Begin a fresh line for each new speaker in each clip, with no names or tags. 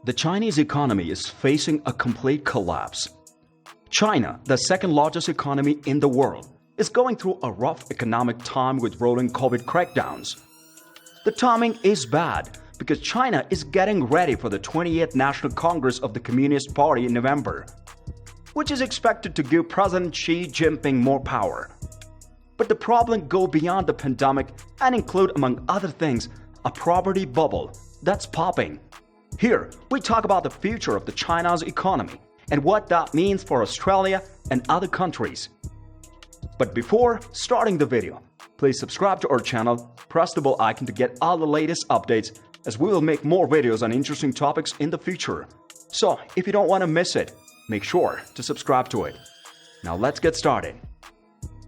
The Chinese economy is facing a complete collapse. China, the second largest economy in the world, is going through a rough economic time with rolling COVID crackdowns. The timing is bad because China is getting ready for the 28th National Congress of the Communist Party in November, which is expected to give President Xi Jinping more power. But the problem goes beyond the pandemic and include, among other things, a property bubble that's popping. Here, we talk about the future of China's economy and what that means for Australia and other countries. But before starting the video, please subscribe to our channel, press the bell icon to get all the latest updates as we will make more videos on interesting topics in the future. So, if you don't want to miss it, make sure to subscribe to it. Now let's get started.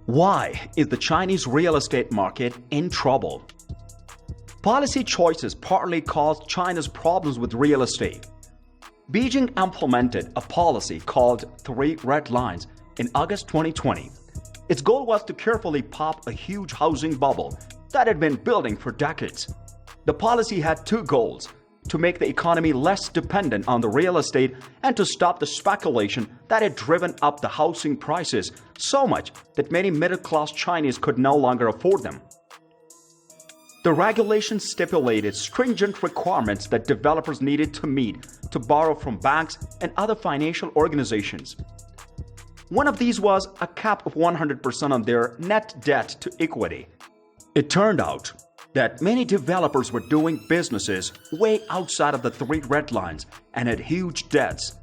Why is the Chinese real estate market in trouble? Policy choices partly caused China's problems with real estate. Beijing implemented a policy called 3 Red Lines in August 2020. Its goal was to carefully pop a huge housing bubble that had been building for decades. The policy had 2 goals: to make the economy less dependent on the real estate and to stop the speculation that had driven up the housing prices so much that many middle-class Chinese could no longer afford them. The regulations stipulated stringent requirements that developers needed to meet to borrow from banks and other financial organizations. One of these was a cap of 100% on their net debt to equity. It turned out that many developers were doing businesses way outside of the 3 red lines and had huge debts.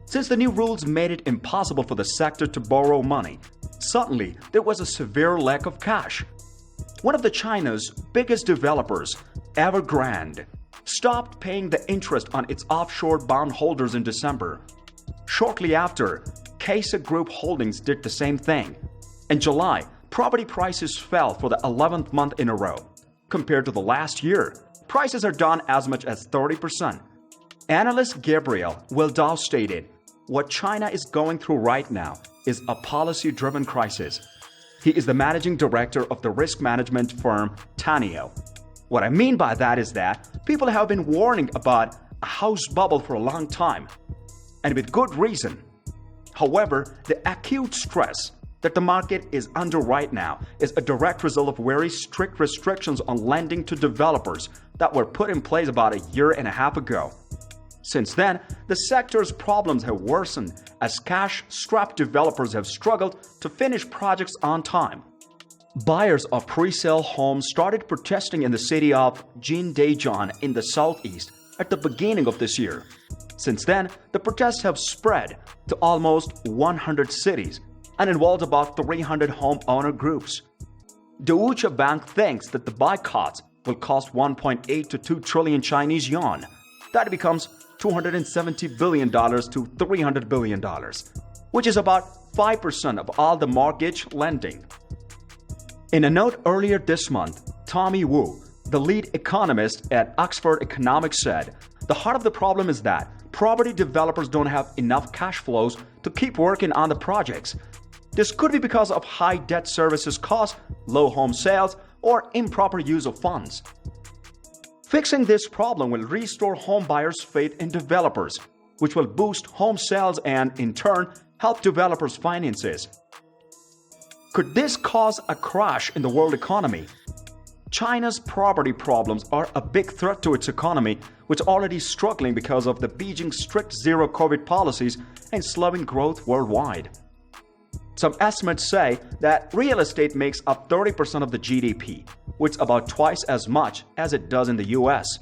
Since the new rules made it impossible for the sector to borrow money, suddenly there was a severe lack of cash. One of China's biggest developers, Evergrande, stopped paying the interest on its offshore bondholders in December. Shortly after, Casa Group Holdings did the same thing. In July, property prices fell for the 11th month in a row. Compared to the last year, prices are down as much as 30%. Analyst Gabriel Wildau stated, "What China is going through right now is a policy-driven crisis." He is the managing director of the risk management firm Tanio. What I mean by that is that people have been warning about a house bubble for a long time, and with good reason. However, the acute stress that the market is under right now is a direct result of very strict restrictions on lending to developers that were put in place about a year and a half ago. Since then, the sector's problems have worsened as cash-strapped developers have struggled to finish projects on time. Buyers of pre-sale homes started protesting in the city of Jindajian in the southeast at the beginning of this year. Since then, the protests have spread to almost 100 cities and involved about 300 homeowner groups. Deutsche Bank thinks that the boycotts will cost 1.8 to 2 trillion Chinese yuan. That becomes $270 billion to $300 billion, which is about 5% of all the mortgage lending. In a note earlier this month, Tommy Wu, the lead economist at Oxford Economics, said, "The heart of the problem is that property developers don't have enough cash flows to keep working on the projects. This could be because of high debt services costs, low home sales, or improper use of funds." Fixing this problem will restore home buyers' faith in developers, which will boost home sales and, in turn, help developers' finances. Could this cause a crash in the world economy? China's property problems are a big threat to its economy, which is already struggling because of the Beijing's strict zero-COVID policies and slowing growth worldwide. Some estimates say that real estate makes up 30% of the GDP, which is about twice as much as it does in the US.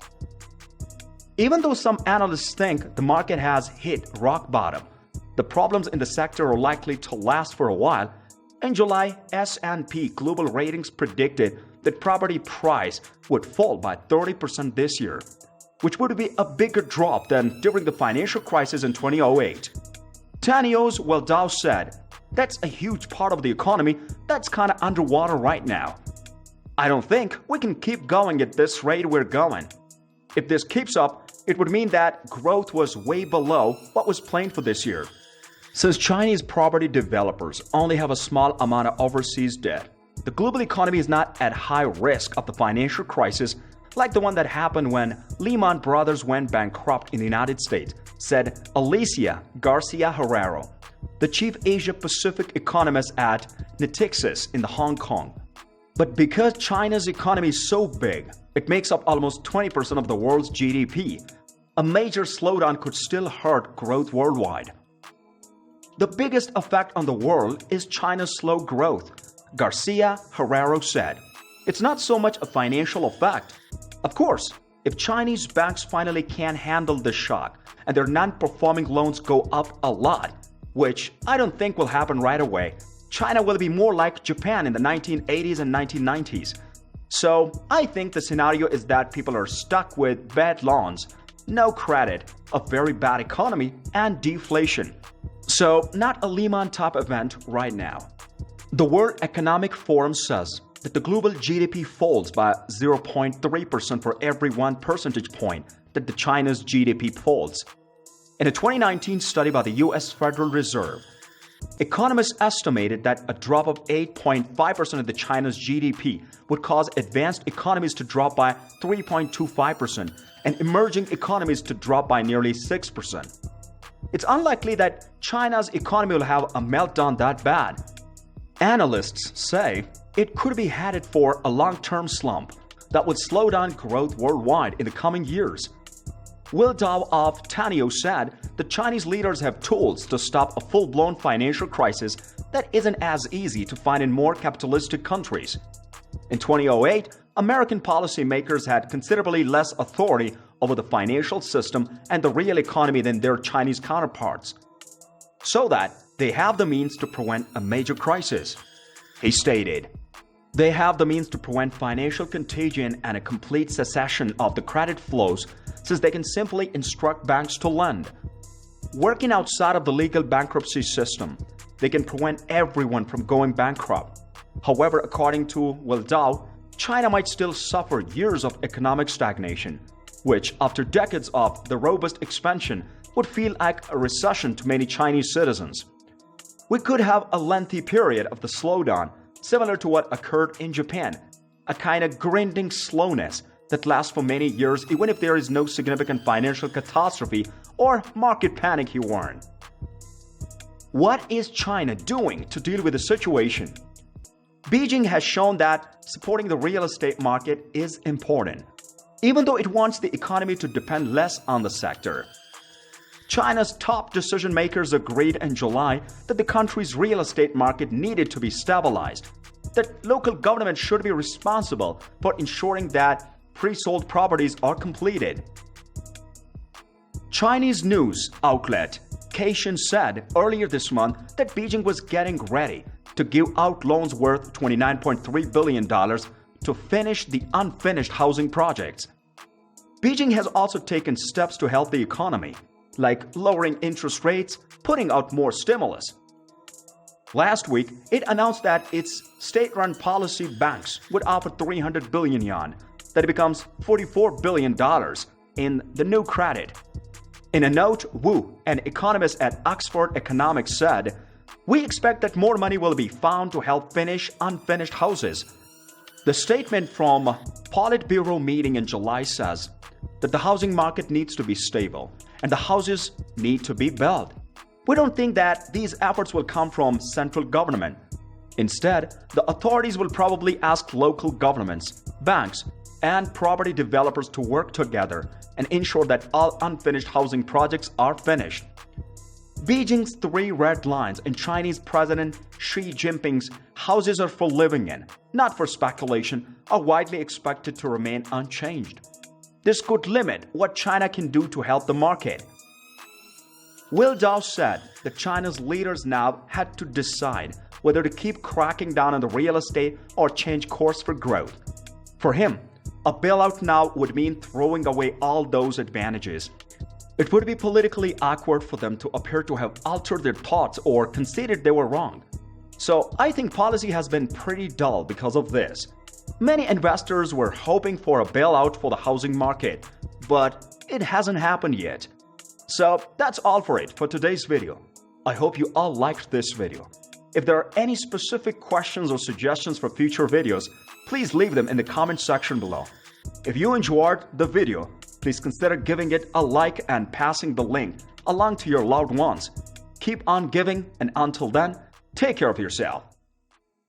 Even though some analysts think the market has hit rock bottom, the problems in the sector are likely to last for a while. In July, S&P Global Ratings predicted that property price would fall by 30% this year, which would be a bigger drop than during the financial crisis in 2008. Tanio's Wildau said, "That's a huge part of the economy that's kind of underwater right now. I don't think we can keep going at this rate we're going. If this keeps up, it would mean that growth was way below what was planned for this year." Since Chinese property developers only have a small amount of overseas debt, the global economy is not at high risk of the financial crisis like the one that happened when Lehman Brothers went bankrupt in the United States, said Alicia Garcia Herrero, the chief Asia-Pacific economist at Natixis in Hong Kong. But because China's economy is so big, it makes up almost 20% of the world's GDP, a major slowdown could still hurt growth worldwide. The biggest effect on the world is China's slow growth, Garcia Herrero said. It's not so much a financial effect. Of course, if Chinese banks finally can't handle the shock and their non-performing loans go up a lot, which I don't think will happen right away, China will be more like Japan in the 1980s and 1990s. So I think the scenario is that people are stuck with bad loans, no credit, a very bad economy, and deflation. So not a Lehman-type event right now. The World Economic Forum says that the global GDP falls by 0.3% for every 1 percentage point that the China's GDP falls. In a 2019 study by the US Federal Reserve, economists estimated that a drop of 8.5% of the China's GDP would cause advanced economies to drop by 3.25% and emerging economies to drop by nearly 6%. It's unlikely that China's economy will have a meltdown that bad. Analysts say it could be headed for a long-term slump that would slow down growth worldwide in the coming years. Will Dao of Tanio said the Chinese leaders have tools to stop a full-blown financial crisis that isn't as easy to find in more capitalistic countries. In 2008, American policymakers had considerably less authority over the financial system and the real economy than their Chinese counterparts, so that they have the means to prevent a major crisis. He stated, "They have the means to prevent financial contagion and a complete cessation of the credit flows since they can simply instruct banks to lend. Working outside of the legal bankruptcy system, they can prevent everyone from going bankrupt. However, according to Will Dao, China might still suffer years of economic stagnation, which, after decades of the robust expansion, would feel like a recession to many Chinese citizens. We could have a lengthy period of the slowdown, similar to what occurred in Japan, a kind of grinding slowness that lasts for many years even if there is no significant financial catastrophe or market panic," he warned. What is China doing to deal with the situation? Beijing has shown that supporting the real estate market is important, even though it wants the economy to depend less on the sector. China's top decision makers agreed in July that the country's real estate market needed to be stabilized, that local government should be responsible for ensuring that pre-sold properties are completed. Chinese news outlet Caixin said earlier this month that Beijing was getting ready to give out loans worth $29.3 billion to finish the unfinished housing projects. Beijing has also taken steps to help the economy, like lowering interest rates, putting out more stimulus. Last week, it announced that its state-run policy banks would offer 300 billion yuan, that becomes $44 billion in the new credit. In a note, Wu, an economist at Oxford Economics, said, "We expect that more money will be found to help finish unfinished houses." The statement from Politburo meeting in July says that the housing market needs to be stable and the houses need to be built. We don't think that these efforts will come from central government. Instead, the authorities will probably ask local governments, banks, and property developers to work together and ensure that all unfinished housing projects are finished. Beijing's 3 red lines and Chinese President Xi Jinping's houses are for living in, not for speculation, are widely expected to remain unchanged. This could limit what China can do to help the market. Will Dao said that China's leaders now had to decide whether to keep cracking down on the real estate or change course for growth. For him, a bailout now would mean throwing away all those advantages. It would be politically awkward for them to appear to have altered their thoughts or conceded they were wrong. So I think policy has been pretty dull because of this. Many investors were hoping for a bailout for the housing market, but it hasn't happened yet. So that's all for it for today's video. I hope you all liked this video. If there are any specific questions or suggestions for future videos, please leave them in the comment section below. If you enjoyed the video, please consider giving it a like and passing the link along to your loved ones. Keep on giving, and until then, take care of yourself.